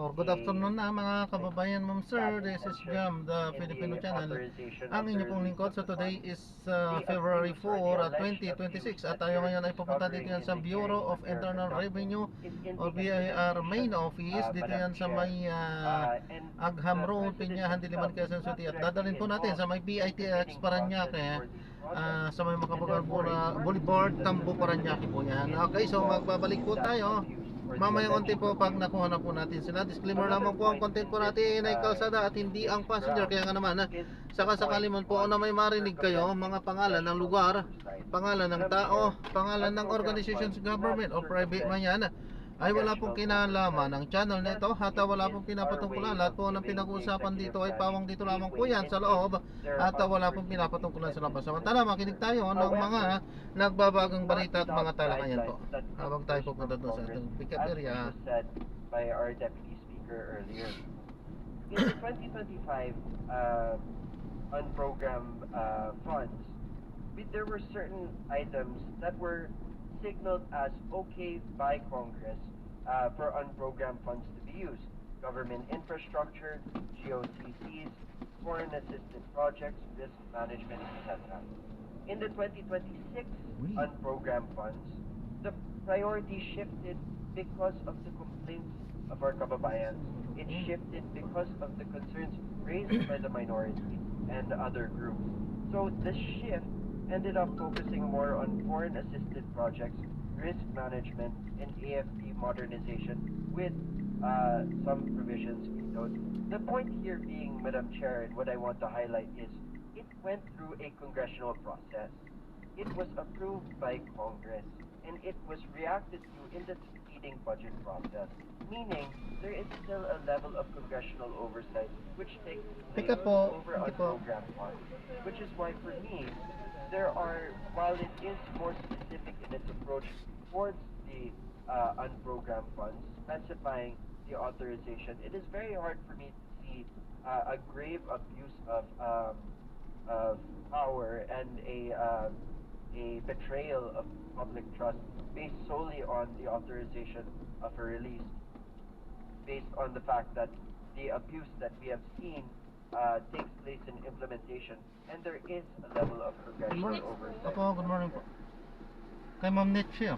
or good afternoon na mga kababayan, ma'am sir. This is Jam, the Filipino channel. Ang inyo pong lingkod. So today is February 4, 2026. At tayo ngayon ay pupunta dito yan sa Bureau of Internal Revenue o BIR main office. Dito yan sa may Agham Road, Pinyahan, Diliman, Quezon City. At dadalhin po natin sa may PITX Paranaque, sa may Makabagal Boulevard, Tambo, Paranaque po yan. Okay, so magbabalik po tayo mamaya konti po pag nakuha na po natin sila. Disclaimer lamang po, ang content po natin ay kalsada at hindi ang passenger. Kaya nga naman, saka sakali man po na may marinig kayo mga pangalan ng lugar, pangalan ng tao, pangalan ng organizations, government o private man yan, ay wala pong kinalaman ng channel nito at wala pong pinapatungkulan. Lahat po ng pinag-uusapan dito ay pawang dito lamang po yan sa loob at wala pong pinapatungkulan sa labas. Samantala, makinig tayo ng mga nagbabagang balita at mga talakayan po habang tayo pupunta doon sa ating pick-up area. By our deputy speaker earlier. In the 2025 on-program funds, there were certain items that were signaled as okay by Congress for on-program funds to be used. Government infrastructure, GOCCs, foreign assisted projects, risk management, etc. In the 2026 on-program funds, the priority shifted because of the complaints of our kababayans. It shifted because of the concerns raised by the minority and other groups. So the shift ended up focusing more on foreign assisted projects, risk management, and AFP modernization with some provisions vetoed. The point here being, Madam Chair, and what I want to highlight is it went through a congressional process. It was approved by Congress, and it was reacted to in the succeeding budget process, meaning there is still a level of congressional oversight which takes place over on program funds, which is why for me, while it is more specific in its approach towards the unprogrammed funds, specifying the authorization, it is very hard for me to see a grave abuse of power and a betrayal of public trust based solely on the authorization of a release, based on the fact that the abuse that we have seen takes place in implementation, and there is a level of congressional oversight. Good morning po. Kay Ma'am Nietzsche.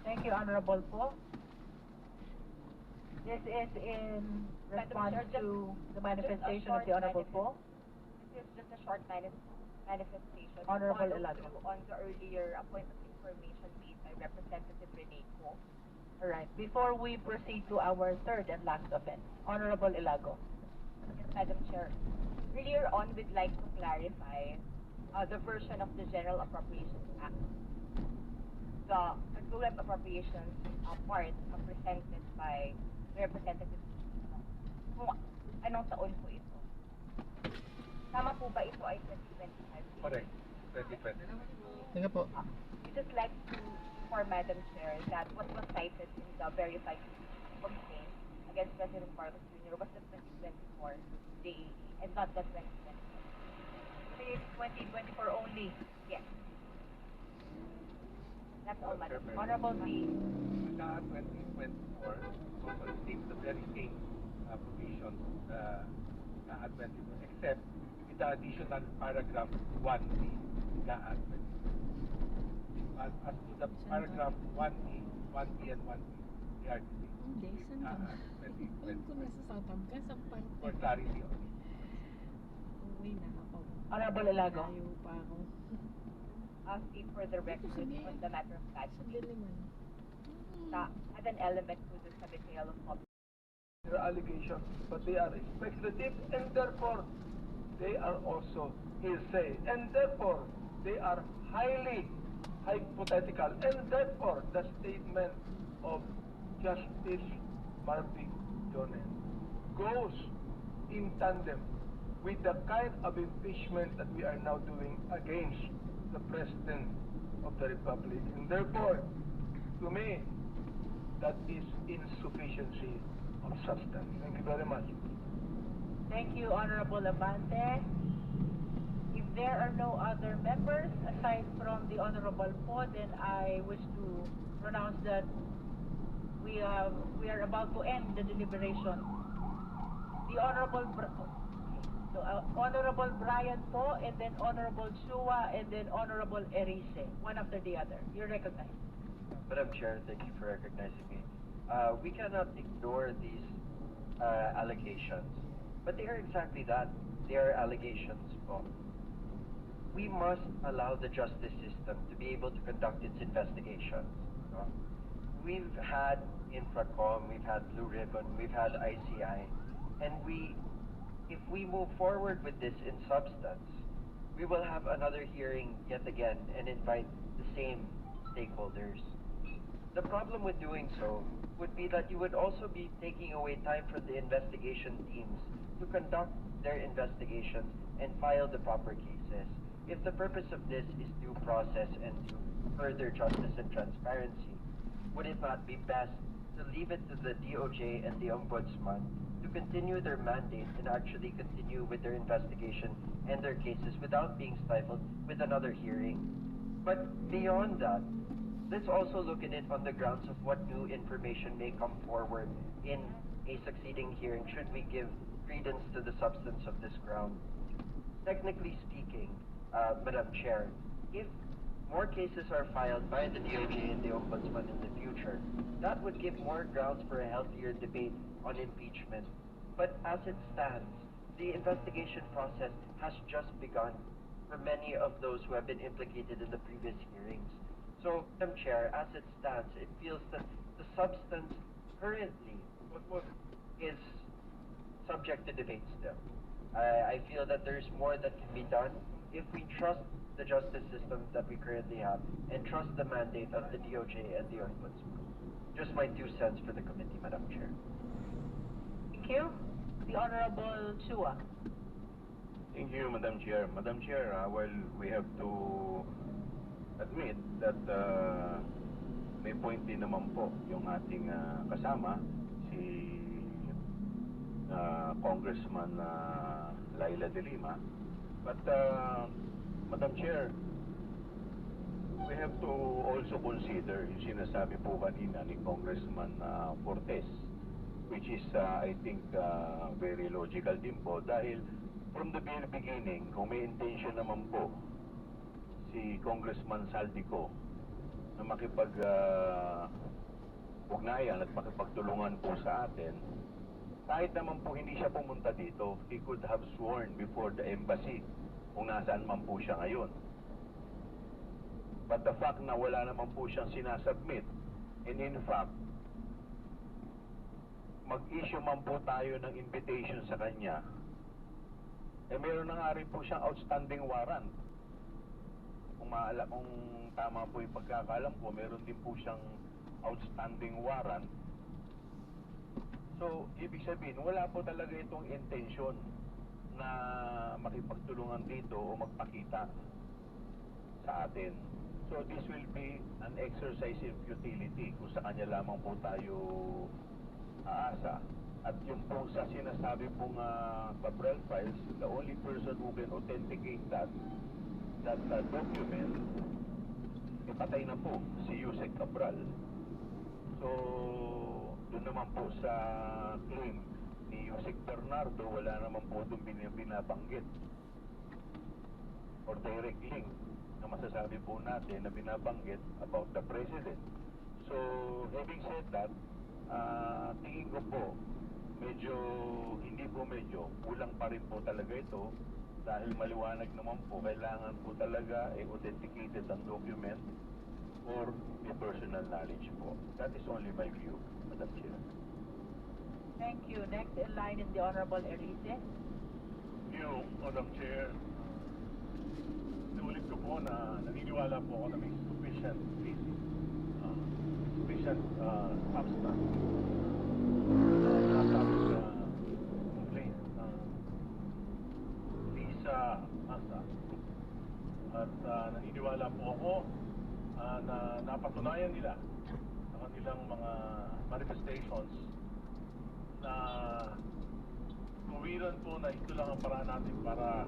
Thank you, Honorable po. This is in response to the manifestation of the Honorable po. This is just a short manifestation. Honorable Elago. On the earlier appointment information made by Representative Rene Co. All right. Before we proceed to our third and last offense, Honorable Elago. Yes, Madam Chair. Earlier on, we'd like to clarify the version of the General Appropriations Act. The program appropriations part presented by Representative kung anong taon po ito. Tama po ba ito ay 2025? Correct. 2020. Sige po. We just like to inform Madam Chair that what was cited in the verified complaint against President Marcos Jr. was the 2024 DAE and not the 2020. It's 2024 only. Yes. That's all, Madam. Honorable B. The 2024 also received the very same provision at 24, except with the additional paragraph 1B at 24. As to the paragraph 1E, 1B and 1B, they are the same. For clarity on it. Honorable Elago. Asking for the record on the matter of fact. As an element to the betrayal of public. Their allegations, but they are speculative, and therefore they are also hearsay, and therefore they are highly hypothetical, and therefore the statement of Justice Marvick Jones goes in tandem with the kind of impeachment that we are now doing against the President of the Republic, and therefore, to me, that is insufficiency of substance. Thank you very much. Thank you, Honorable Abante. If there are no other members aside from the Honorable po, then I wish to pronounce that we are we are about to end the deliberation. The Honorable Brian po, and then Honorable Chua, and then Honorable Erice, one after the other. You're recognized. Madam Chair, thank you for recognizing me. We cannot ignore these allegations, but they are exactly that. They are allegations po. We must allow the justice system to be able to conduct its investigations. No? We've had Infracom, we've had Blue Ribbon, we've had ICI, and if we move forward with this in substance, we will have another hearing yet again and invite the same stakeholders. The problem with doing so would be that you would also be taking away time from the investigation teams to conduct their investigations and file the proper cases. If the purpose of this is due process and to further justice and transparency, would it not be best to leave it to the DOJ and the Ombudsman to continue their mandate and actually continue with their investigation and their cases without being stifled with another hearing? But beyond that, let's also look at it on the grounds of what new information may come forward in a succeeding hearing should we give credence to the substance of this ground. Technically speaking, Madam Chair, if more cases are filed by the DOJ and the Ombudsman in the future, that would give more grounds for a healthier debate on impeachment. But as it stands, the investigation process has just begun for many of those who have been implicated in the previous hearings. So, Madam Chair, as it stands, it feels that the substance currently is subject to debate still. I feel that there's more that can be done if we trust the justice system that we currently have and trust the mandate of the DOJ and the Ombudsman. Just my 2 cents for the committee, Madam Chair. Thank you. The Honorable Chua. Thank you, Madam Chair. Madam Chair, well, we have to admit that may point din naman po yung ating kasama, si Congressman Laila De Lima. But, Madam Chair, we have to also consider yung sinasabi po kanina ni Congressman Fortes, which is, I think, very logical din po dahil from the very beginning, kung may intention naman po si Congressman Saldico na makipag-ugnayan at makipagtulungan po sa atin, kahit naman po hindi siya pumunta dito, he could have sworn before the embassy kung nasaan man po siya ngayon. But the fact na wala naman po siyang sinasubmit, and in fact, mag-issue man po tayo ng invitation sa kanya, meron na nga rin po siyang outstanding warrant. Kung tama po yung pagkakalam ko, meron din po siyang outstanding warrant. So, ibig sabihin, wala po talaga itong intention na makipagtulungan dito o magpakita sa atin. So, this will be an exercise in futility kung sa kanya lamang po tayo aasa. At yung po sa sinasabi pong Cabral files, the only person who can authenticate that document, patay na po si Yusek Cabral. So, doon naman po sa claim ni Yusek Bernardo, wala naman po doon binabanggit or direct link na masasabi po natin na binabanggit about the President. So, having said that, tingin ko po, kulang pa rin po talaga ito dahil maliwanag naman po, kailangan po talaga authenticated ang document or may personal knowledge po. That is only my view, Madam Chair. Thank you. Next in line is the Honorable Erice. Thank you, Madam Chair. Sinulit ko po na naniniwala po ako na may sufficient substance Lisa Asa. At naniniwala po ako na napatunayan nila sa kanilang mga manifestations na tuwiran po na ito lang ang paraan natin para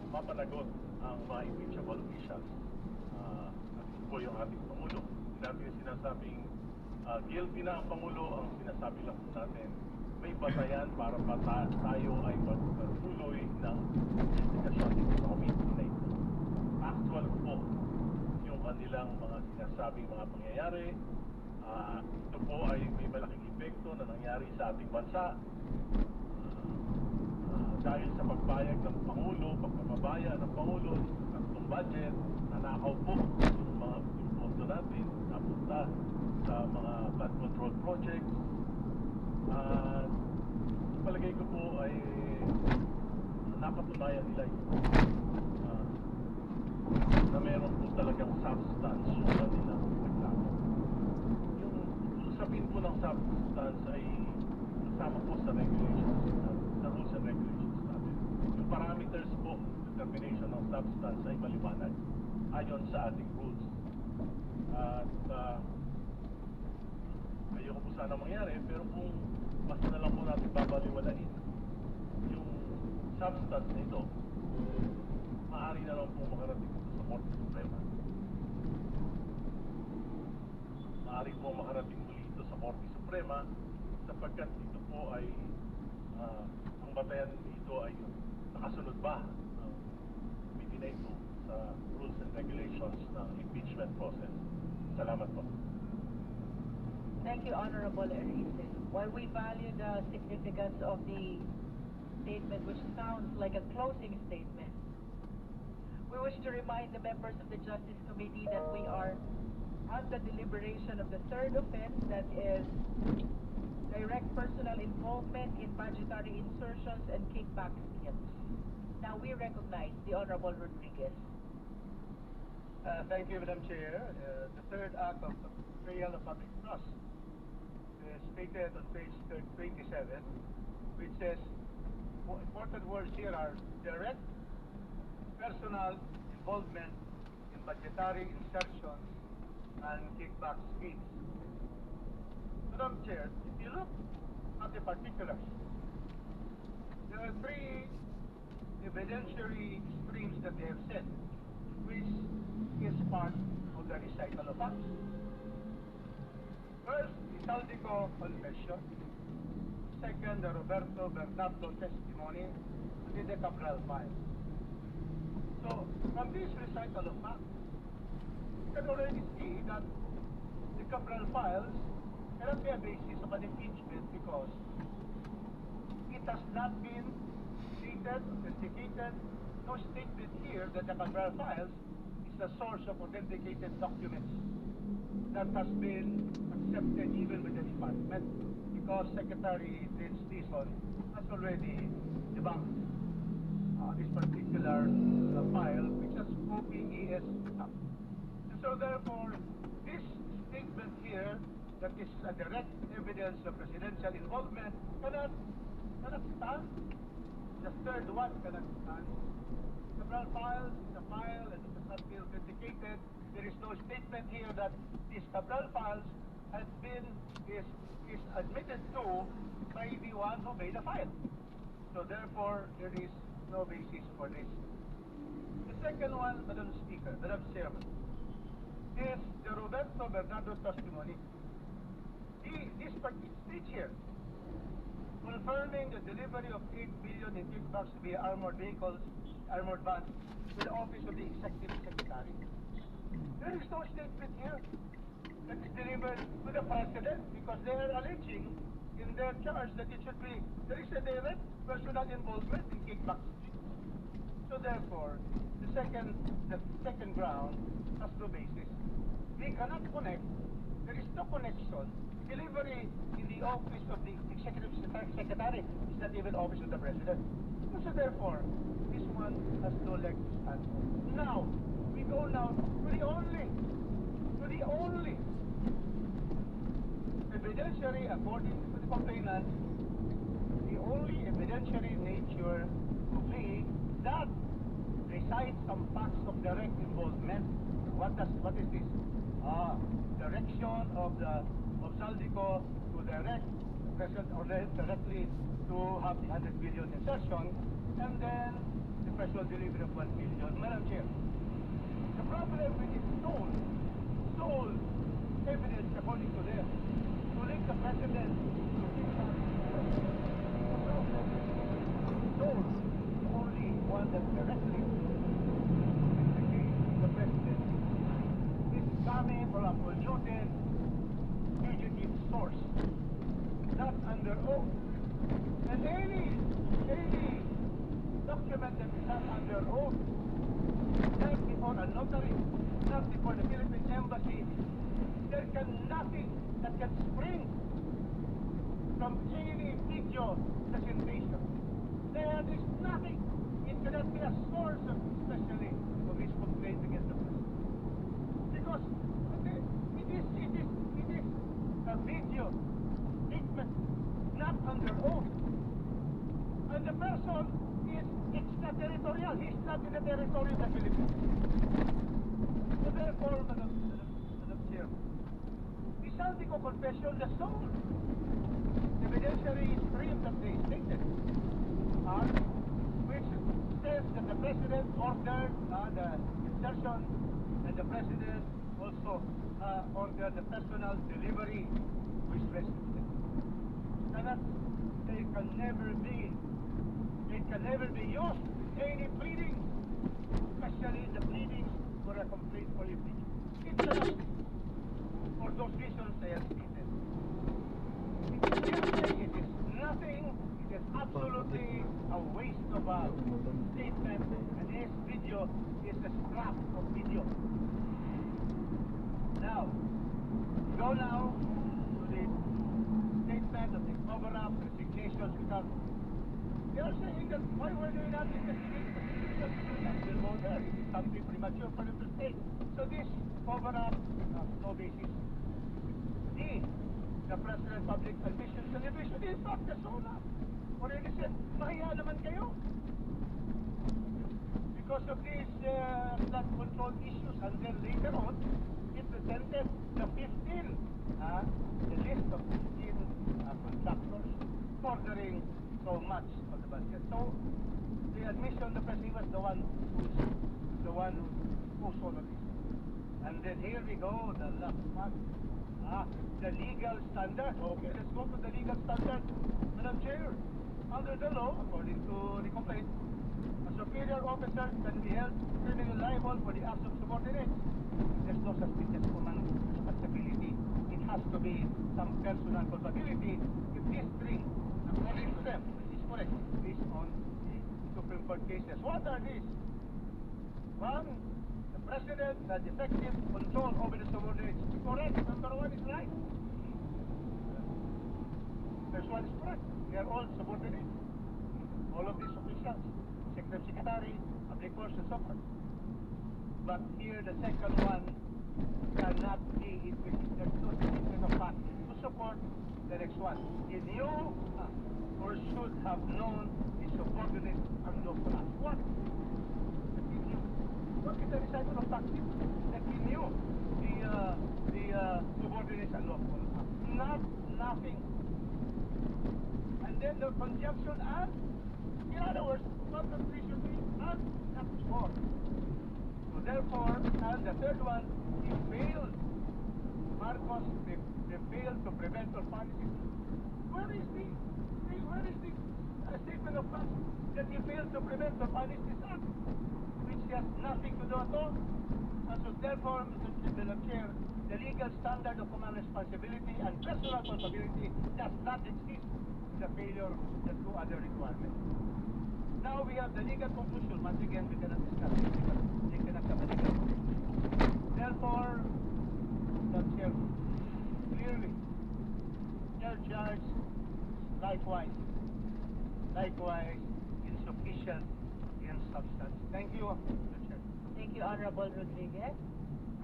mapanagot ang mga impeachable officials. At ito po yung ating Pangulo. Hindi natin sinasabing Guilty na ang Pangulo, ang sinasabi lang po natin, may batayan para tayo ay magtuloy ng investigasyon dito sa committee na ito. Actual po yung kanilang mga sinasabing mga pangyayari. Ito po ay may malaking epekto na nangyari sa ating bansa. Dahil sa pagbayag ng Pangulo, pagpapabaya ng Pangulo ng budget, nanakaw po yung pondo natin, napunta sa mga flood control projects. Sa palagay ko po ay napatunayan nila na meron po talagang substance yung kanilang reklamo. Yung usapin po ng substance ay kasama po sa regulations, sa rules and regulations natin. Yung parameters po, determination ng substance ay maliwanag ayon sa ating rules. At ayoko po sana mangyari, pero kung mas na lang po natin babaliwalain yung substance nito, maaari na lang po makarating ito sa Korte Suprema. Maaari po makarating muli ito sa Korte Suprema sapagkat ito po ay ang batayan dito ay nakasunod ba ng committee na ito sa rules and regulations ng impeachment process. Salamat po. Thank you, Honorable Erice. While we value the significance of the statement, which sounds like a closing statement, we wish to remind the members of the Justice Committee that we are on the deliberation of the third offense, that is direct personal involvement in budgetary insertions and kickback schemes. Now we recognize the Honorable Rodriguez. Thank you, Madam Chair. The third act of betrayal of public trust is stated on page 27, which says, important words here are direct personal involvement in budgetary insertions and kickback schemes. Madam Chair, if you look at the particulars, there are three evidentiary streams that they have said, which is part of the recital of facts. First, the Saldico confession. Second, the Roberto Bernardo testimony, and then the Cabral file. So, from this recital of facts, you can already see that the Cabral files cannot be a basis of an impeachment because it has not been stated, authenticated, no statement here that the Cabral files is the source of authenticated documents that has been accepted even with the department, because Secretary Vince Dizon has already debunked this particular file, which has OPES up. And so therefore, this statement here, that is a direct evidence of presidential involvement, cannot stand. The third one cannot stand. Cabral files is a file and it has not been authenticated. There is no statement here that these Cabral files is admitted to by the one who made the file. So therefore, there is no basis for this. The second one, Madam Speaker, Madam Chairman, is the Roberto Bernardo testimony. This particular speech here, confirming the delivery of 8 billion in kickbacks via armored vehicles, armored vans, to the office of the Executive Secretary. There is no statement here that is delivered to the President, because they are alleging in their charge that it should be, there is a direct personal involvement in kickbacks. So therefore, the second ground has no basis. We cannot connect, there is no connection. Delivery in the office of the Executive Secretary is not even office of the President. So therefore, this one has no leg to stand on. Now, we go now to the only evidentiary, according to the complainant, the only evidentiary nature to be that recites some facts of direct involvement. What is this? Direction of Saldico to direct President or directly to have the 100 billion insertion, and then the personal delivery of 1 billion. Madam Chair, the problem with this sole evidence according to them that directly the president is coming from a polluted, fugitive source, not under oath. And any document that is not under oath, not before a notary, not before the Philippine Embassy, there can nothing that can spring from any video presentation. There is nothing. It cannot be a source of, especially of his complaint against the president. Because it is a video statement not under oath. And the person is extraterritorial. He's not in the territory of the Philippines. So therefore, Madam Chair, the Saldico Confession, the sole evidentiary stream that they stated, which says that the President ordered the insertion, and the President also ordered the personal delivery to his residence. They can never be used in any pleading, especially the pleadings for a complaint for impeachment. It's enough for those reasons I have stated. It is nothing, it is absolutely a waste of a statement, and this video is a scrap of video. Now, go now to the statement of the cover-up resignations without. They are saying that why were they not investigating? Still go there. It is something premature for them to state. So this cover-up has no basis. The President Public Television in fact, the SONA already said, mahiya naman kayo. Because of these flood control issues, and then later on, it presented the 15, the list of 15 contractors ordering so much of the budget. So, the admission the President was the one who all of this. And then here we go, the last one. The legal standard. Okay, let's go to the legal standard. Madam Chair, under the law, according to the complaint, a superior officer can be held criminally liable for the acts of subordinates. There's no such thing as command responsibility. It has to be some personal culpability. If these three, according to them, which is correct, based on the Supreme Court cases. What are these? One, the President had effective control over the subordinates. Correct. Number one is right. First one is correct. They are all subordinates. All of these officials, Secretary, Public Works, and so forth. But here, the second one cannot be. There's no statement of fact to support the next one. He knew or should have known his subordinates unlawful acts. What? That he knew. What is the recital of fact? That he knew the subordinates unlawful acts. Nothing. And then the conjunction and, in other words, concentration and not more. So therefore, and the third one, he failed. Marcos, they failed to prevent or punish it. Where is the statement of fact that he failed to prevent or punish this act, which has nothing to do at all? And so therefore, Mr. Chair, the legal standard of command responsibility and personal culpability does not exist in the failure of the two other requirements. Now we have the legal conclusion. Once again, we cannot discuss it because they cannot have a legal conclusion. Therefore, Mr. Chair, clearly, their charge likewise insufficient in substance. Thank you, Mr. Chair. Thank you, Honorable Rodriguez.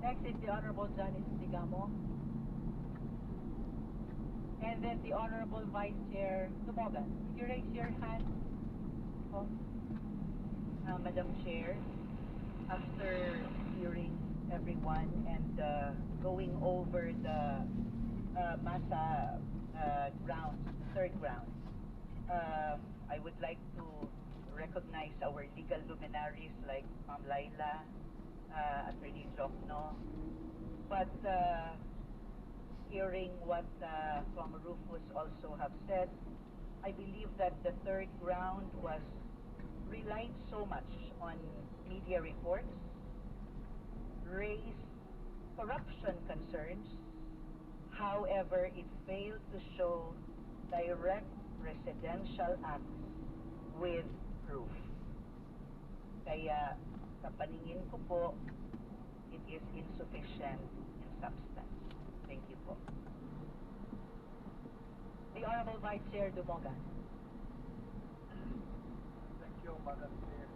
Next is the Honorable Janice Digamo. And then the Honorable Vice Chair Tumogan. Would you raise your hand? Oh. Madam Chair, after hearing everyone and going over the MASA grounds, third ground, I would like to recognize our legal luminaries like Ma'am Laila, Attorney Jokno, but hearing what Kong Rufus also have said, I believe that the third ground was relied so much on media reports, raised corruption concerns. However, it failed to show direct presidential acts with proof. Kaya sa paningin ko po, it is insufficient in substance. Thank you po. The Honorable Vice Chair Dumogan. Thank you, Madam Chair.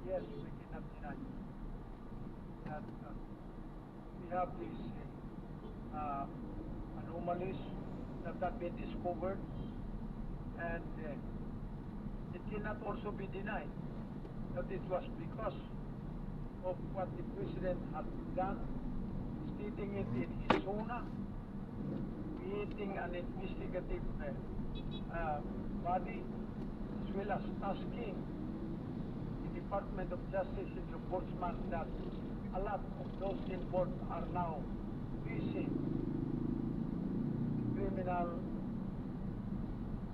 Yes, we cannot deny that we have these anomalies that have been discovered, and it cannot also be denied that it was because of what the President had done, stating it in his SONA, creating an investigative body, as well as tasking the Department of Justice and Ombudsman that a lot of those involved are now facing criminal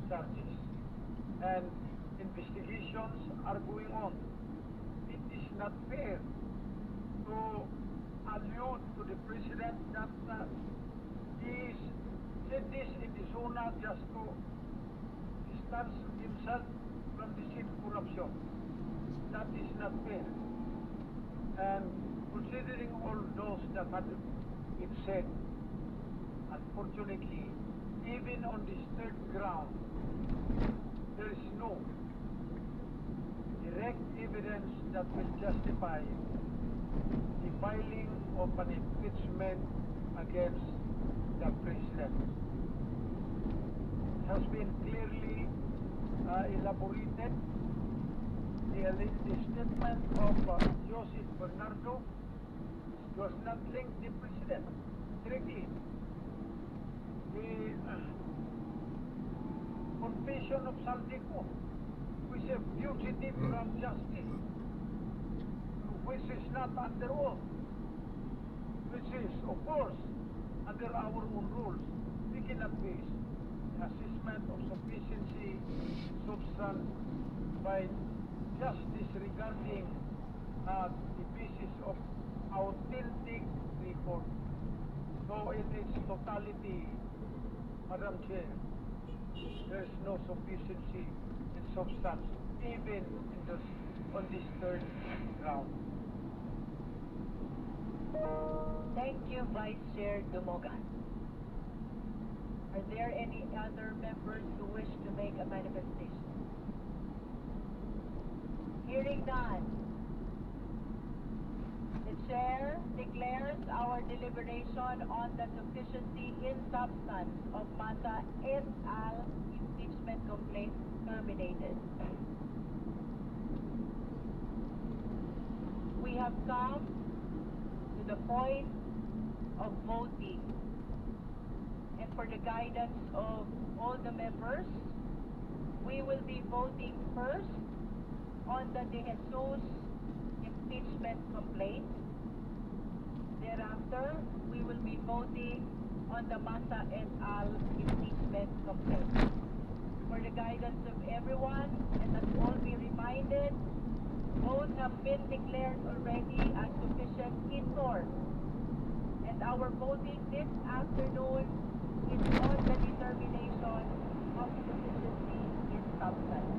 charges. And investigations are going on. It is not fair to allude to the President that he said this in the SONA just to distance himself from the scene of corruption. That is not fair. And considering all those that had been said, unfortunately, even on this third ground, there is no direct evidence that will justify the filing of an impeachment against the President. It has been clearly elaborated. The statement of Joseph Bernardo does not link the President directly. The confession of Saldico, who is a fugitive from justice, which is not under oath, which is, of course, under our own rules. We cannot base the assessment of sufficiency substance by just disregarding the basis of authentic record. So in its totality, Madam Chair, there is no sufficiency in substance, even in on this third ground. Thank you, Vice Chair Dumogan. Are there any other members who wish to make a manifestation? Hearing none, the Chair declares our deliberation on the sufficiency in substance of Mata et al. Impeachment complaint terminated. We have come to the point of voting, and for the guidance of all the members, we will be voting first on the De Jesus impeachment complaint. Thereafter, we will be voting on the Mata et al. Impeachment complaint. For the guidance of everyone, and let all be reminded, both have been declared already as sufficient in force. And our voting this afternoon is on the determination of sufficiency in substance.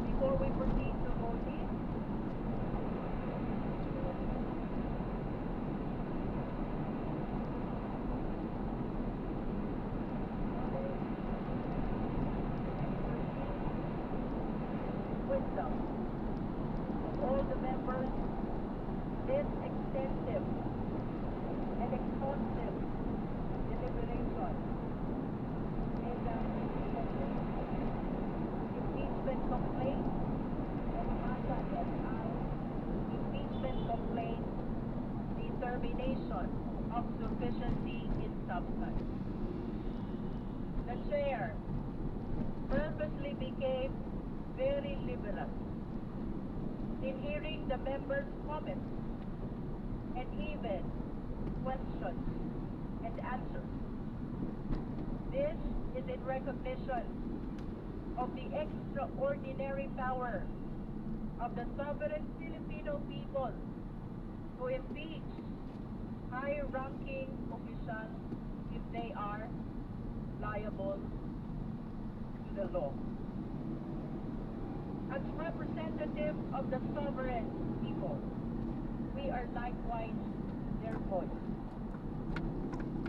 Before we proceed to voting, wisdom of all the members, this extensive and exhaustive deliberation in the impeachment complaint and Mata et al. Impeachment complaint determination of sufficiency in substance. The Chair purposely became very liberal in hearing the members' comments and even questions and answers. This is in recognition of the extraordinary power of the sovereign Filipino people to impeach high-ranking officials if they are liable to the law. As representatives of the sovereign people, we are likewise their voice.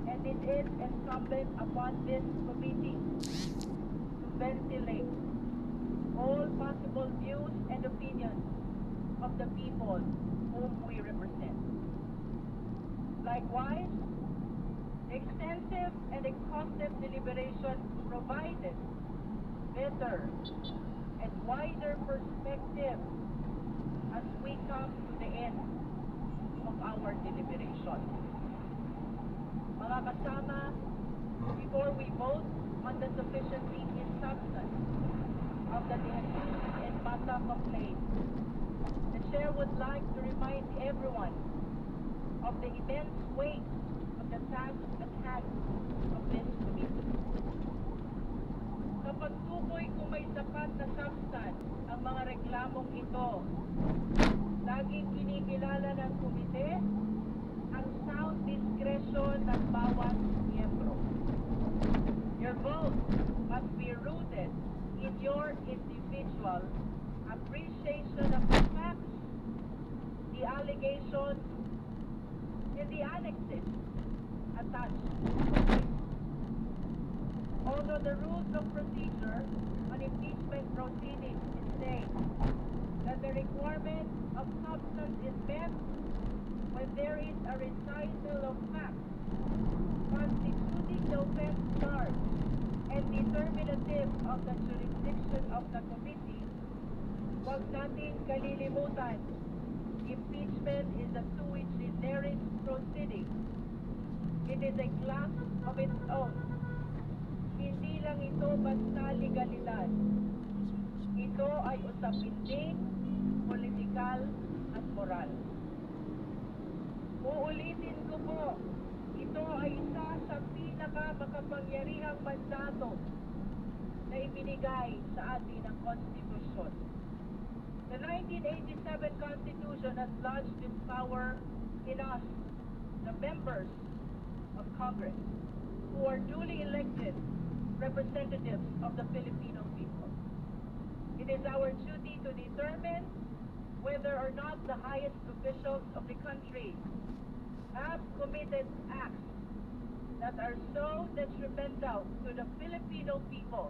And it is incumbent upon this committee to ventilate all possible views and opinions of the people whom we represent. Likewise, extensive and exhaustive deliberation provided better and wider perspective as we come to the end of our deliberation. Mga kasama, before we vote on the sufficiency in substance of the Jesus and Bata complaint, the Chair would like to remind everyone of the immense weight of the task at hand of this committee. Kapag tukoy kung may sapat na substance ang mga reklamong ito, laging kinikilala ng komite ang sound discretion ng bawat miyembro. Your vote must be rooted in your individual appreciation of the facts, the allegations, and the annexes attached to the case. Although the rules of procedure on impeachment proceedings say that the requirement of substance is met when there is a recital of facts constituting the offense charge and determinative of the jurisdiction of the committee, huwag natin kalilimutan, impeachment is a sui generis proceeding. It is a class of its own. Hindi lang ito basta legalidad. Ito ay usapin din, politikal at moral. Uulitin ko po, ito ay isa sa pinakamakapangyarihang mandato na ibinigay sa atin ng Konstitusyon. The 1987 Constitution has lodged this power in us, the members of Congress, who are duly elected representatives of the Filipino people. It is our duty to determine whether or not the highest officials of the country have committed acts that are so detrimental to the Filipino people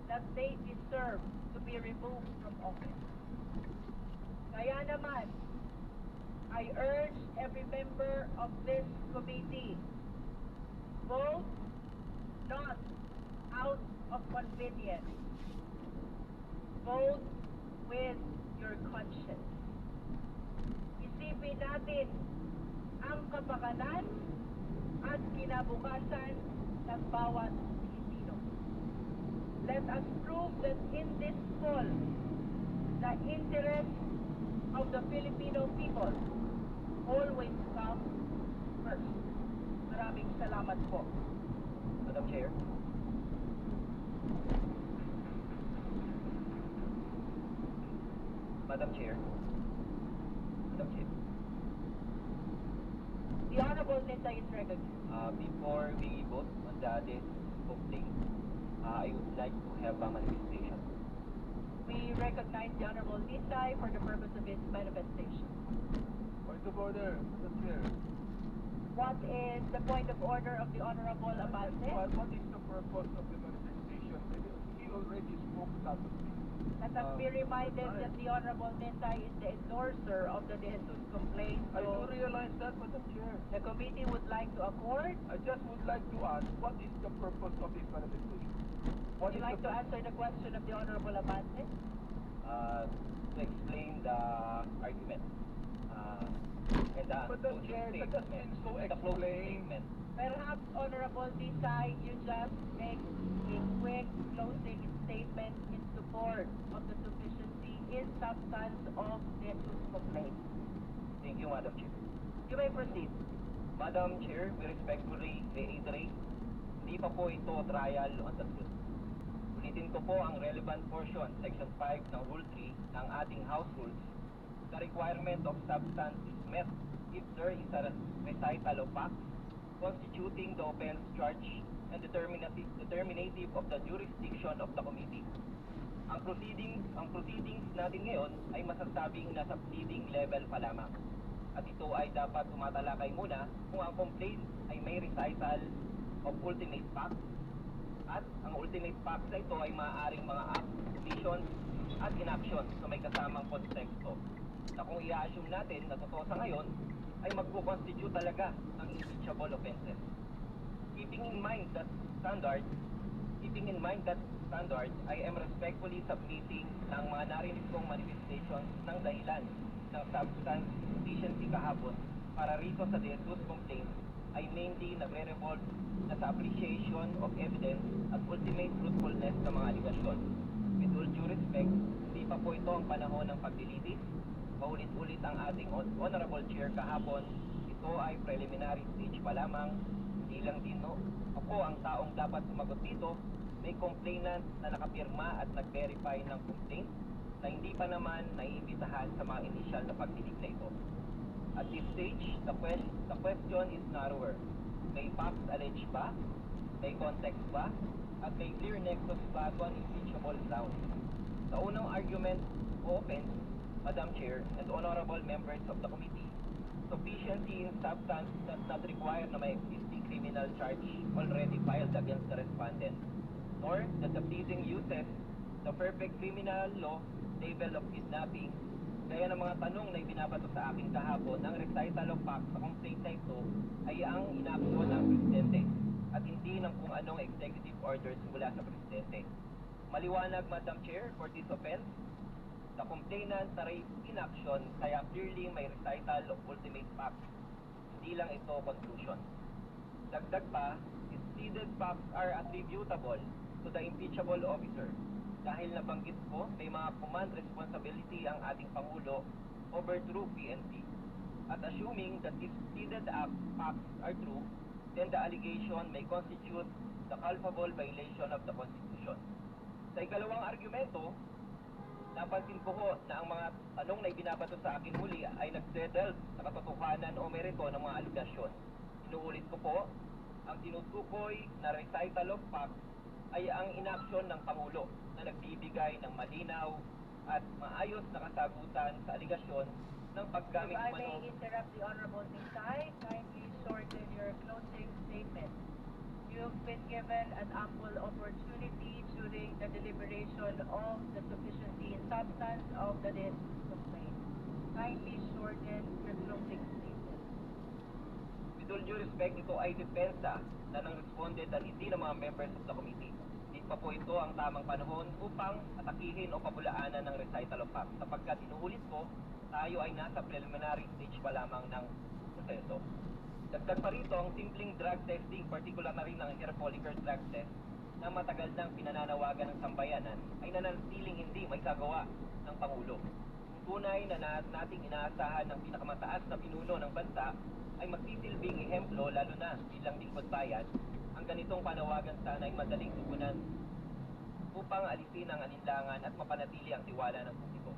that they deserve to be removed from office. Kaya naman, I urge every member of this committee, vote not out of convenience. Vote with your conscience. Isipin natin ang kapakanan at kinabukasan ng bawat Pilipino. Let us prove that in this poll, the interest of the Filipino people always come first. Maraming salamat po. Madam Chair. Madam Chair. Madam Chair. The Honorable Nita is recognized. Before we vote on the complaint, I would like to have a manifestation. We recognize the Honorable Nisay for the purpose of his manifestation. Point of order, Madam Chair. What is the point of order of the Honorable Abante? What is the purpose of the manifestation? He already spoke that of me. Let us be reminded that the Honorable Nisay is the endorser of the De Jesus complaint. I do So realize that, Madam Chair. the committee would like to accord. I just would like to ask, what is the purpose of this manifestation? Would you is like the to answer the question of the Honorable Abante? To explain the argument. And the Madam Chair, that has been so the closing explained. statement. Perhaps, Honorable Nisay, you just make a quick closing statement in support of the sufficiency in substance of De Jesus complaint. Thank you, Madam Chair. You may proceed. Madam Chair, we respectfully reiterate Di pa po ito trial on the truth. Ulitin ko po ang relevant portion, Section 5 ng Rule 3 ng ating House Rules. The requirement of substance is met if there is a recital of facts constituting the offense charge and determinative of the jurisdiction of the committee. Ang proceedings natin ngayon ay masasabing nasa pleading level pa lamang. At ito ay dapat tumatalakay muna kung ang complaint ay may recital of ultimate facts at ang ultimate facts na ito ay maaaring mga acts, omissions at inactions na may kasamang konteksto na kung i-assume natin na totoo sa ngayon ay magpo-constitute talaga ng impeachable offenses. Keeping in mind that standard, I am respectfully submitting ng mga narinig kong manifestations ng dahilan ng substance deficiency kahapon para rito sa De Jesus complaint ay mainly nagre-revolve na sa appreciation of evidence at ultimate truthfulness ng mga aligasyon. With all due respect, hindi pa po ito ang panahon ng paglilitis. Paulit-ulit ang ating Honorable Chair kahapon. Ito ay preliminary stage pa lamang. Hindi lang din ako ang taong dapat sumagot dito. May complainant na nakapirma at nag-verify ng complaint na hindi pa naman naiimbitahan sa mga initial na pagdinig na ito. At this stage, the question is narrower. May facts alleged ba? May context ba? At may clear nexus ba to an impeachable ground? Sa unang argument o offense, Madam Chair and honorable members of the committee, sufficiency in substance does not require na may existing criminal charge already filed against the respondent, nor that the pleading uses the perfect criminal law label of kidnapping. Gaya ng mga tanong na ibinabato sa akin kahapon, ang recital of facts sa complaint na ito ay ang inaksyon ng Presidente at hindi ng kung anong executive orders mula sa Presidente. Maliwanag, Madam Chair, for this offense, the complainant na inaction kaya clearly may recital of ultimate facts. Hindi lang ito conclusion. Dagdag pa, stated facts are attributable to the impeachable officer. Dahil nabanggit ko, may mga command responsibility ang ating Pangulo over through PNP. At assuming that these stated facts are true, then the allegation may constitute the culpable violation of the Constitution. Sa ikalawang argumento, napansin ko ho na ang mga tanong na ibinabato sa akin muli ay nagse-delve sa katotohanan o merito ng mga aligasyon. Inuulit ko po, ang tinutukoy na recital of facts ay ang inaksyon ng Pangulo na nagbibigay ng malinaw at maayos na kasagutan sa aligasyon ng paggamit If I may interrupt the Honorable Nisay, kindly shorten your closing statement. You've been given an ample opportunity during the deliberation of the sufficiency in substance of the complaint. Kindly shorten your closing statement. With all due respect, ito ay depensa na nang responded at hindi ng mga members of the committee. Hindi pa po ito ang tamang panahon upang atakihin o pabulaanan ng recital of facts sapagkat inuulit ko, tayo ay nasa preliminary stage pa lamang ng proseso. Dagdag pa rito ang simpleng drug testing, particular na rin ang hair follicle drug test na matagal nang pinananawagan ng sambayanan ay nananatiling hindi may kagawa ng Pangulo. Kung tunay na nating inaasahan ng pinakamataas na pinuno ng bansa ay magsisilbing ehemplo lalo na bilang lingkod bayan, ang ganitong panawagan sana ay madaling tugunan upang alisin ang alinlangan at mapanatili ang tiwala ng publiko.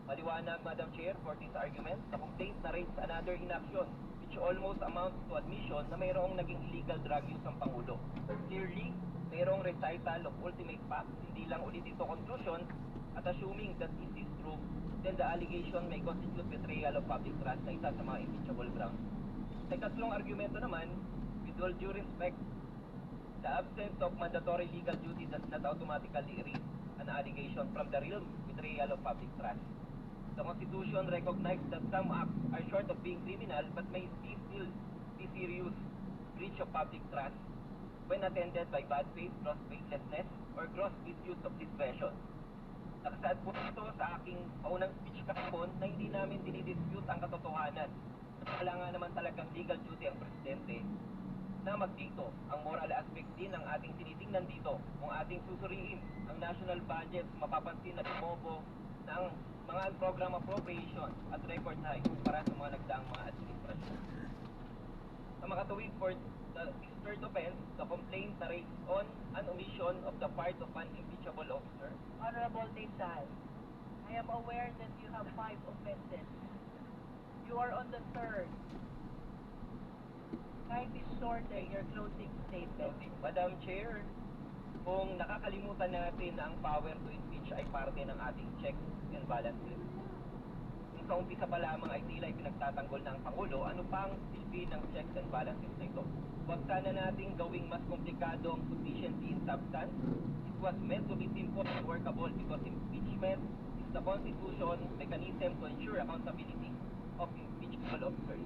Maliwanag, Madam Chair, for this argument, the complaint narrates another inaction which almost amounts to admission na mayroong naging illegal drug use ang Pangulo. Clearly, mayroong recital of ultimate facts, hindi lang ulit ito conclusion, at assuming that this is true, then the allegation may constitute betrayal of public trust na isa sa mga impeachable grounds. Sa ikatlong argumento naman, with all due respect, the absence of mandatory legal duty does not automatically erase an allegation from the real betrayal of public trust. The Constitution recognizes that some acts are short of being criminal but may still be serious breach of public trust when attended by bad faith, gross faithlessness, or gross misuse of discretion. Nakasaad po ito sa aking paunang speech kahapon na hindi namin dinidispute ang katotohanan. Wala nga naman talagang legal duty ang Presidente na magdikto. Ang moral aspect din ng ating tinitingnan dito. Kung ating susuriin ang national budget, mapapansin na tumobo ng mga program appropriation at record high para sa mga nagdaang mga administrasyon. Sa makatuwid for the third offense, the complaint narrates on an omission of the part of an impeachable officer. Honorable Nisal, I am aware that you have 5 offenses. You are on the third. Kindly shorten your closing statement. Madam Chair, kung nakakalimutan natin na ang power to impeach ay parte ng ating checks and balances. Kung sa umpisa pa lamang ay tila ay pinagtatanggol na ang Pangulo, ano pang silbi ng checks and balances na ito? Huwag sana nating gawing mas komplikado ang sufficiency in substance. It was meant to be simple and workable because impeachment is the Constitution mechanism to ensure accountability of impeachable officers.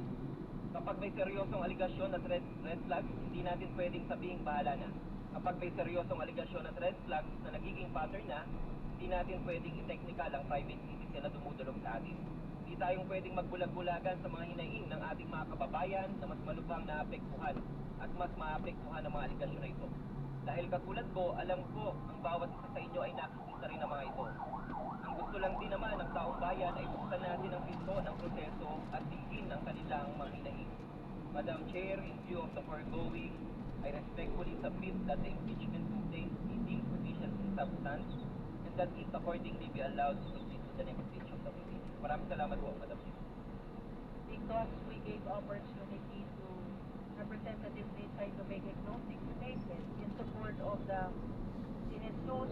Kapag may seryosong aligasyon at red flags, hindi natin pwedeng sabihing bahala na. Kapag may seryosong aligasyon at red flags na nagiging pattern na, hindi natin pwedeng i-technical ang private citizen na dumudulog sa atin. Hindi tayong pwedeng magbulag-bulagan sa mga hinaing ng ating mga kababayan na mas malubhang naapektuhan at mas maapektuhan ang mga aligasyon na ito. Dahil katulad ko, alam ko ang bawat isa sa inyo ay nakikita rin ang mga ito. Ang gusto lang din naman ng taong bayan ay buksan natin ang pinto ng proseso at tingin ang kanilang mga hinaing. Madam Chair, in view of the foregoing, I respectfully submit that the impeachment complaint is insufficient in substance and that it accordingly be allowed to proceed to the next stage of the meeting. Maraming salamat po, Madam Chair. Because we gave opportunity to Representative Nisay to make a closing statement in support of the Jesus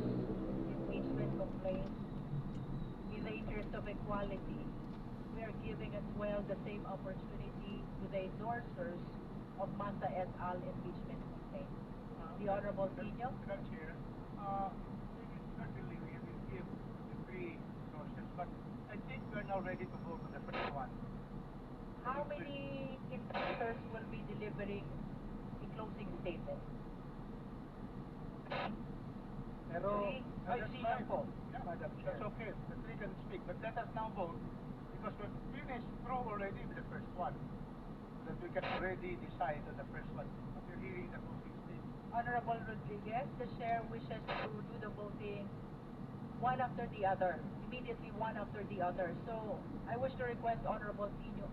impeachment complaint in the interest of equality, we are giving as well the same opportunity to the endorsers of Masa et al. Impeachment complaint. The Honorable Tino. Madam Chair, certainly we will give the 3 sources, but I think we are now ready to vote on the first one. How many endorsers will be delivering a closing statement? Pero, Ay, that's sino fine. po? Yeah, Madam Chair. That's okay, the 3 can speak, but let us now vote, because we've finished through already with the first one, that we can already decide on the first one. But we're hearing the closing statement. Honorable Rodriguez, the chair wishes to do the voting one after the other, immediately one after the other. So I wish to request Honorable Tino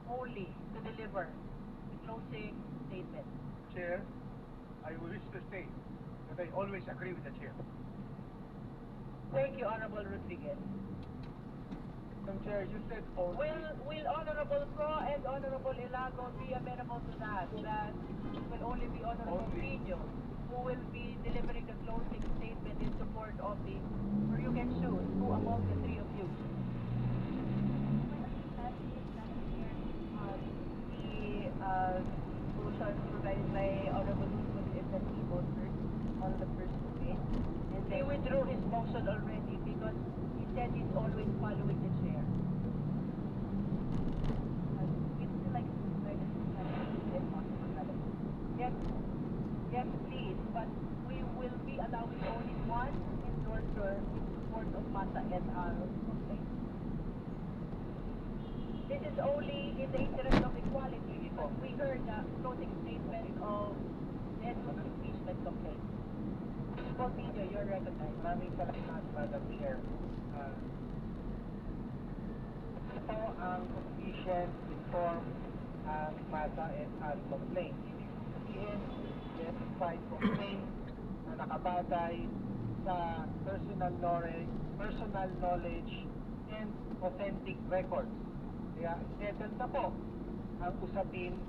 only to deliver the closing statement. Chair, I wish to say that I always agree with the chair. Thank you, Honorable Rodriguez. Madam Chair, you said only. Will Honorable Pro and Honorable Ilago be amenable to that? That it will only be Honorable Only. Tino who will be delivering the closing statement in support of the, or you can choose who among the 3 of you. The motion provided by Honorable Tino is that he vote first on the first debate. And he withdrew his motion already because he said he's always following the chair. Yes, please, but we will be allowing only one endorser in support of Masa et al. Complaint. This is only in the interest of equality because we heard the closing statement of Jesus impeachment complaint. Continue, you're recognized. Maraming salamat, Madam Chair. Ito ang sufficient inform ang Masa et al. Complaint. Ibig sabihin, verified complaint na nakabatay sa personal knowledge and authentic records. Kaya settled na po ang usapin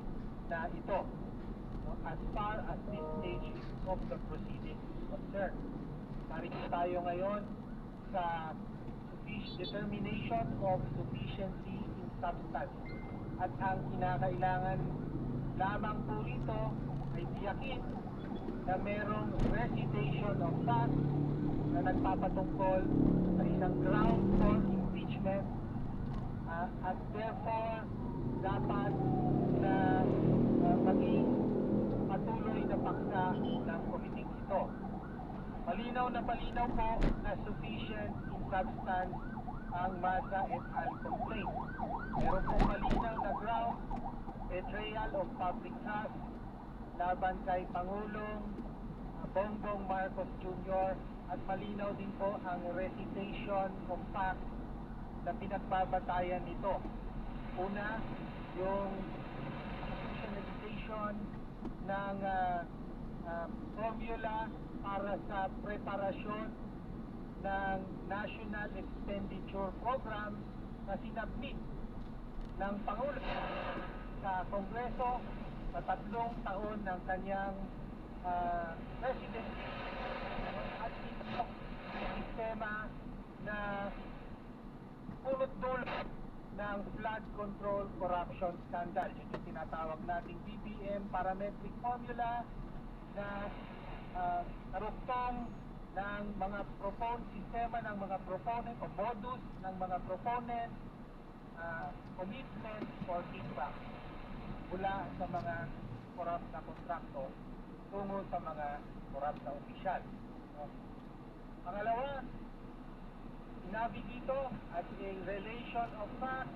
na ito, no, as far as this stage of the proceedings is concerned. Narito tayo ngayon sa determination of sufficiency in substance. At ang kinakailangan lamang po rito ay tiyakin na merong recitation of facts na nagpapatungkol sa isang ground for impeachment at therefore dapat na maging patuloy na paksa ng komiting ito. Malinaw na palinaw po na sufficient in substance ang Masa et al. Complaint. Meron pong malinaw na ground, betrayal of public trust laban kay Pangulong Bongbong Marcos Jr. at malinaw din po ang recitation of facts na pinagbabatayan nito. Una, yung institutionalization ng formula para sa preparasyon ng National Expenditure Program na sinabmit ng Pangulo sa Kongreso sa 3 taon ng kanyang presidency at ito sistema na punot dulo ng flood control corruption scandal. Yun yung tinatawag nating BBM parametric formula na karugtong ng mga sistema ng mga proponent o modus ng mga proponent, commitment for kickback mula sa mga corrupt na kontrakto tungo sa mga corrupt na opisyal. Pangalawa, sinabi dito as a relation of fact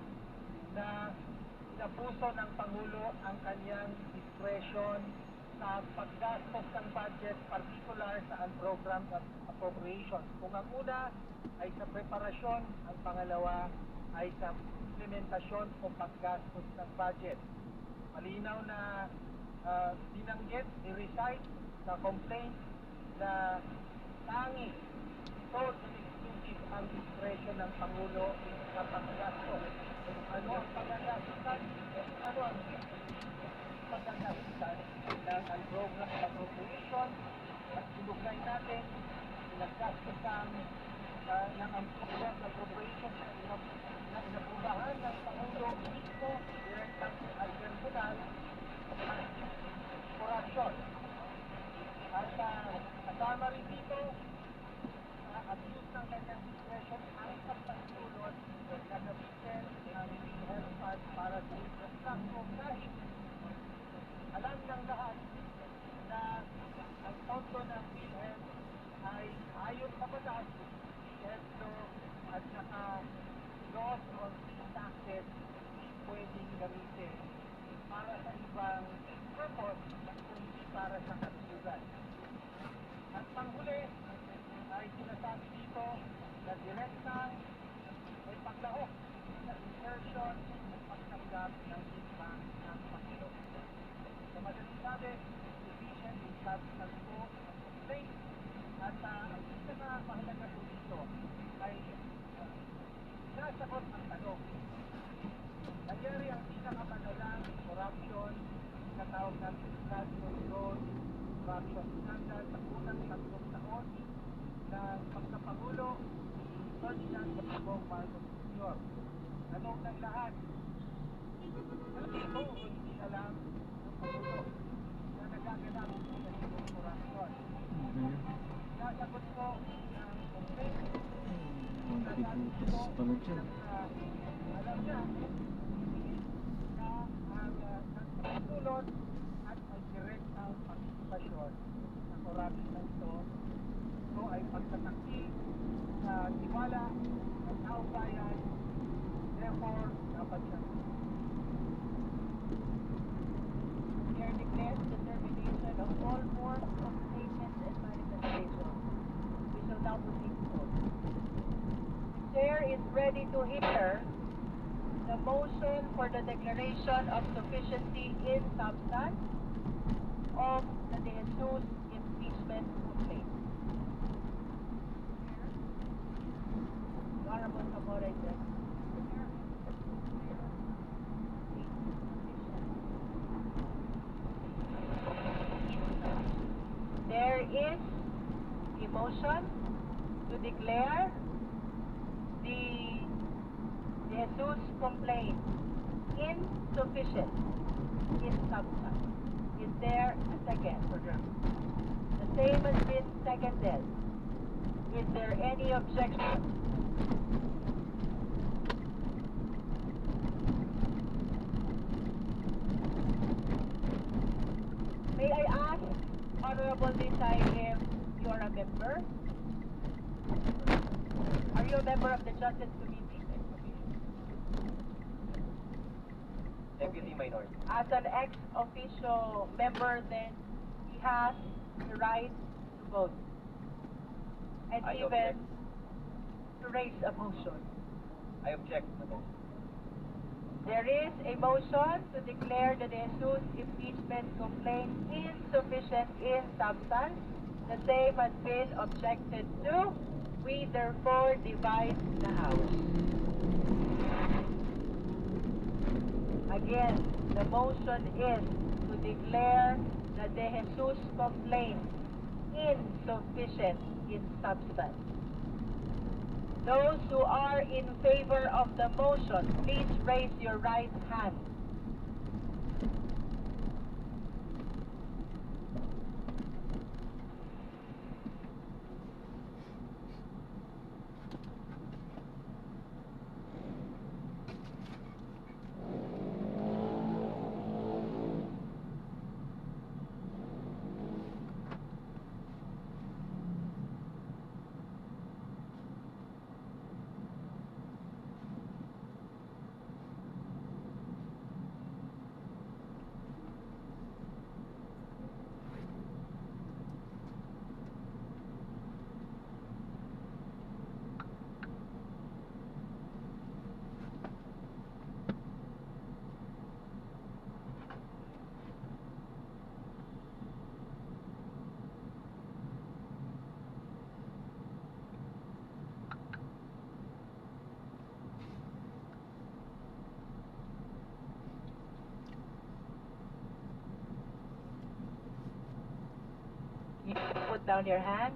na inapuso ng Pangulo ang kanyang discretion sa paggastos ng budget, particular sa unprogrammed appropriations. Kung ang una ay sa preparasyon, ang pangalawa ay sa implementasyon o paggastos ng budget. Malinaw na binanggit, i-recite sa complaint na tangi sole and exclusive ang discretion ng Pangulo sa paggastos. Ano ang paggastusan? Ano ang paggastusan ng unprogrammed appropriation? At sinugnay natin, pinaggastusan ng unprogrammed appropriation na inaprubahan ng Pangulo mismo direktang at personal corruption. At kasama rin dito abuse ng kanyang discretion ang pagpasulot na gamitin ang PhilHealth Fund para sa infrastructure kahit alam ng lahat na ang pondo ng PhilHealth ay ayon sa batas, PhilHealth law at saka laws on taxes hindi pwedeng gamitin para sa ibang purpose kundi para sa kalusugan. At panghuli ay sinasabi dito na direktang may paglahok na insertion at pagtanggap ng kickback ng Pangulo. Sa madaling sabi, sufficient in substance po ang complaint at ang pinakamahalaga po dito ay sinasagot ang tanong. Nangyari ang pinakamadalang corruption na tawag natin flood control corruption scandal sa unang 3 taon ng pagkapangulo ni Ferdinand Marcos Jr. Tanong ng lahat, alam ito o hindi alam ng Pangulo na nagaganap sa ganitong corruption? Nasagot ko ng complaint. Nasagot ko alam niya na ang nagpapatulot at ang direktang partisipasyon sa corruption na ito ay pagtatangki sa tiwala ng taong bayan, therefore dapat siya. Chair declares the termination of all forms of statements and manifestations. We shall now proceed to vote. The Chair is ready to hear the motion for the declaration of sufficiency in substance of the De Jesus impeachment complaint. Honorable Zamora says. There is a motion to declare the De Jesus complaint insufficient in substance. Is there a second? The same has been seconded. Is there any objection? May I ask, Honorable Desai, if you are a member? Are you a member of the Justice Committee? Deputy Minority. As an ex-officio member, then he has the right to vote. And I even object. to raise a motion. I object, Madam. There is a motion to declare the De Jesus impeachment complaint insufficient in substance. The same has been objected to. We therefore divide the House. Again, the motion is to declare the De Jesus complaint insufficient in substance. Those who are in favor of the motion, please raise your right hand. You put down your hand.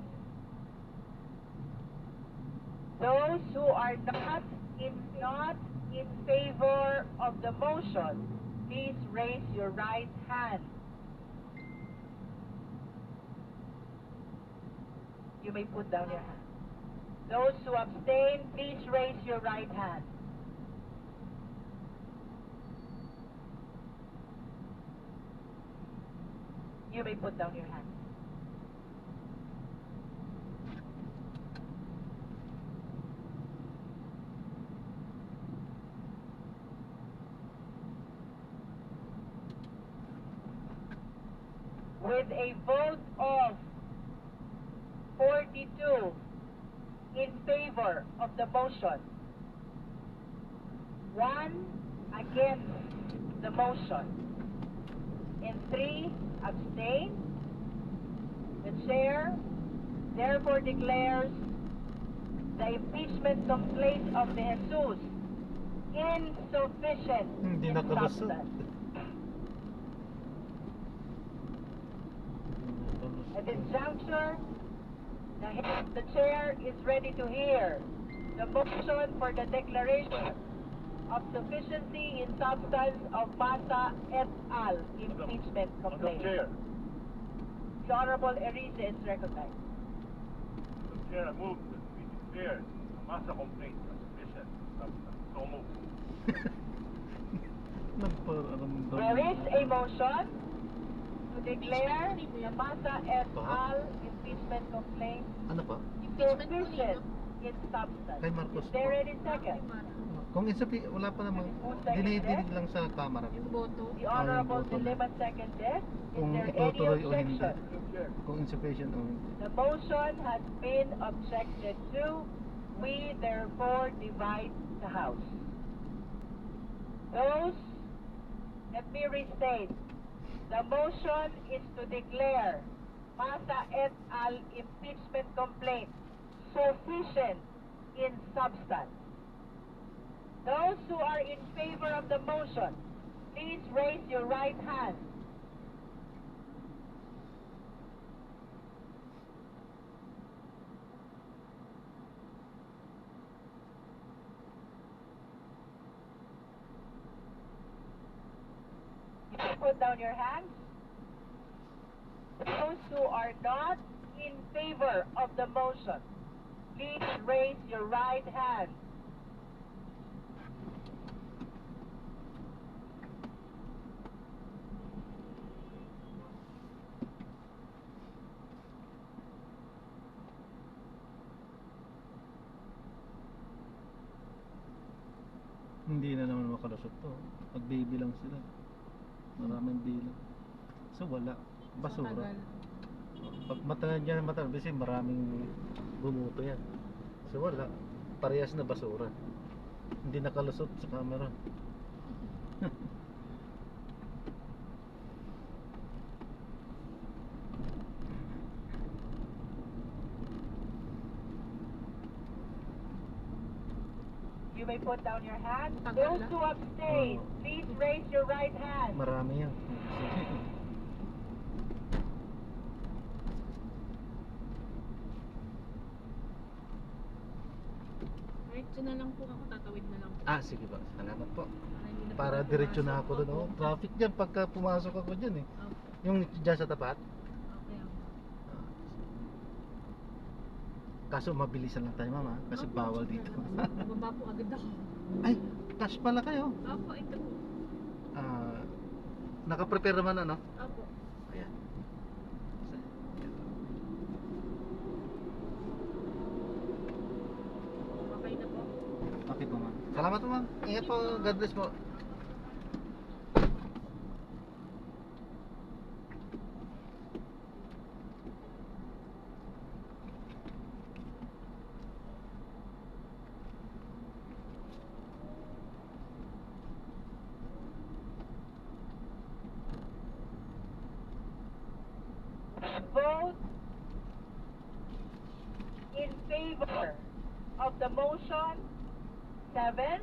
Those who are not in favor of the motion, please raise your right hand. You may put down your hand. Those who abstain, please raise your right hand. You may put down your hand. With a vote of 42 in favor of the motion, 1 against the motion, and 3 abstain, the chair therefore declares the impeachment complaint of De Jesus insufficient Hindi in nakalusot. substance. At this juncture, the chair is ready to hear the motion for the declaration of sufficiency in substance of Masa et al. Impeachment Madam complaint. Chair, The Honorable Erice is recognized. Madam Chair, I move that we declare the Masa complaint as sufficient substance. So move. Nagparamdam. There is a motion to declare the Masa et al. Impeachment complaint Ano pa? sufficient in substance. Kay Marcos Is there po. any second? Kung isabi, wala pa namang dinidinig lang sa camera. The Honorable boto na. Dilema seconded. Is Kung there any itutuloy o hindi. objection? Kung insufficient o hindi. The motion has been objected to. We therefore divide the House. Those, let me restate, the motion is to declare Masa et al. Impeachment complaint sufficient in substance. Those who are in favor of the motion, please raise your right hand. You can put down your hands. Those who are not in favor of the motion, please raise your right hand. Hindi na naman makalusot to. Pagbibilang sila. Maraming bilang. So wala. Basura. Pag matagal dyan ang matagal, kasi maraming bumuto yan. So wala. Parehas na basura. Hindi nakalusot sa camera. You may put down your hand. Tagal Those lang. who abstain, please raise your right hand. Marami yan. Diretso na lang po ako, tatawid na lang po. Ah, sige ba. Salamat po. hindi na po Para ako diretso na pumasok. ako doon. Oh, Opo. traffic dyan pagka pumasok ako dyan eh. Opo. Yung dyan sa tapat. Okay, opo. Kaso mabilisan lang tayo mama. Kasi Opo, bawal sobra dito. lang. Bumaba po agad ako. Ay, cash pala kayo. Opo, ito po. Ah, naka-prepare naman ano? Opo. Ayan. Okay na po. Okay po ma'am. Salamat po ma'am. Ingat po. God bless po. Vote in favor of the motion, 7.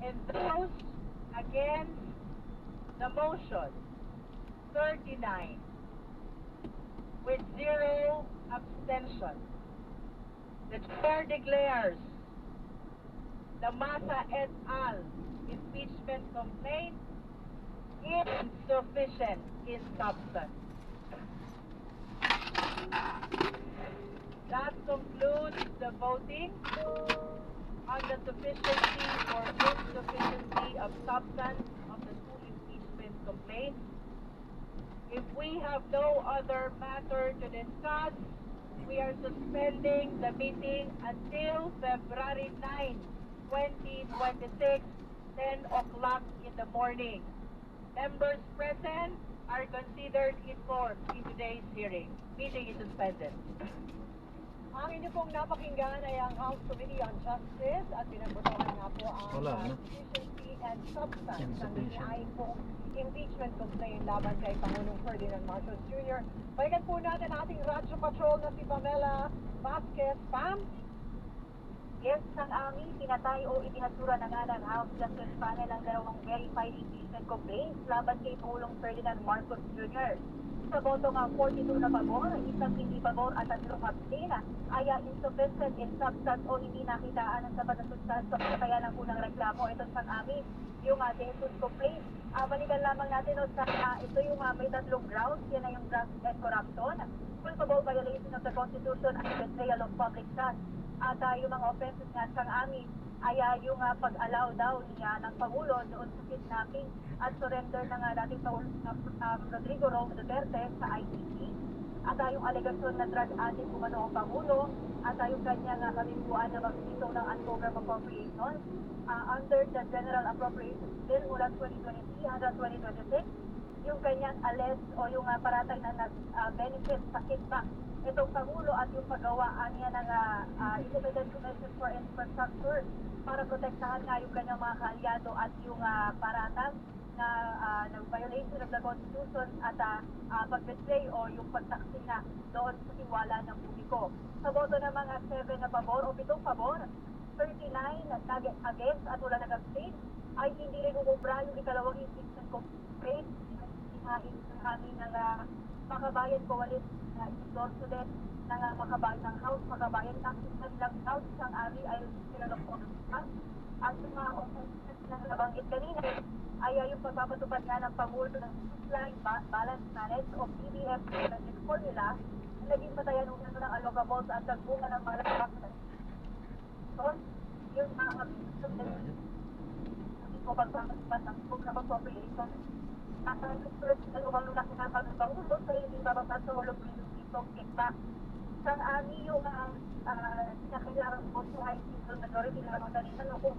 And those against the motion, 39. With 0 abstention. The chair declares the Massa et al. Impeachment complaint insufficient in substance. That concludes the voting on the sufficiency or insufficiency of substance of the two impeachment complaints. If we have no other matter to discuss, we are suspending the meeting until February 9, 2026, 10 o'clock in the morning. Members present are considered informed in today's hearing. Meeting is suspended. Ang inyo pong napakinggan ay ang House Committee on Justice at pinagbotohan nga po ang Wala, no? sufficiency and substance ng Insufficient. hinihain pong impeachment complaint laban kay Pangulong Ferdinand Marcos Jr. Balikan po natin ating Radyo Patrol na si Pamela Vasquez. Pam? Yes, ng amin, pinatay o ibinasura na nga ng House Justice Panel ang dalawang verified impeachment complaints laban kay Pangulong Ferdinand Marcos Jr. Sa boto nga 42 na pabor, isang hindi pabor at 3 abstain, ay insufficient in substance o hindi nakitaan ng sapat na substance. Kaya lang po ng reklamo ito sa amin, yung Jesus complaint. Balikan lamang natin ito yung may 3 grounds, yan ay yung graft and corruption, culpable violation of the Constitution at betrayal of public trust. At yung mga offenses nga sa amin ay yung pag-allow daw niya ng Pangulo doon sa kidnapping at surrender ng dating Pangulo Rodrigo Roque Duterte sa ICC. At yung alegasyon na drug addict umano ang Pangulo at yung kanyang kalimbuan na magsito ng unprogrammed appropriations under the General Appropriations Bill mula 2023 hanggang 2026. Yung kanyang alleged o yung paratay na benefit sa kickback itong Pangulo at yung paggawaan niya ng Independent Commission for Infrastructure para protektahan nga yung kanyang mga kaalyado at yung paratang na violation of the Constitution at pag-betray o yung pagtaksin na doon sa tiwala ng publiko. Sa boto ng mga 7 na pabor o 7 pabor, 39 against at wala nag-abstain ay hindi rin umubra yung ikalawang impeachment complaint ng aming Makabayan Coalition na endorso din ng Makabayan ng House, Makabayan ng kanilang House, isang ari ay sinalokon at yung mga offenses na nabanggit kanina ay yung pagpapatupad nga ng Pangulo ng Baseline Balance Management o BBM formula na naging patayan ng allocables at nagbunga ng malakak so, yung mga hindi ko pagpapatupad ng program appropriation lumang laki na pagbagulo sa hindi bababasolo itong kickback. Sa ami yung nakailangan po sa high civil majority na mga kanina no kung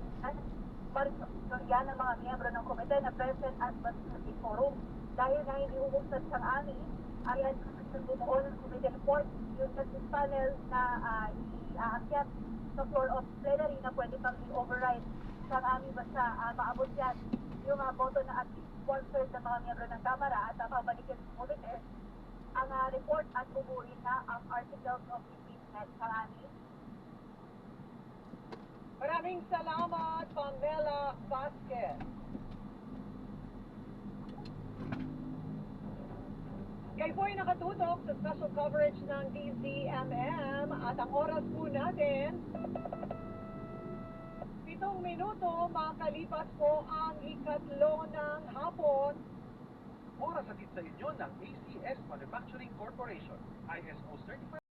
yan ang mga miyembro ng komite na present at basket forum. Dahil nga hindi umusad sa ami, ayan bumuo ng committee report yung justice panel na iaakyat sa floor of plenary na pwede pang i-override Karami basta maabot yan yung boto na at least 1/3 ng mga miyembro ng Kamara at pabalikin sa committee ang report at bubuin na ang articles of impeachment. Karami. Maraming salamat, Pamela Vasquez. Kayo po ay nakatutok sa special coverage ng DZMM at ang oras po natin 7 minuto makalipas po ang 3 ng hapon. Oras atid sa inyo ng ACS Manufacturing Corporation, ISO certified.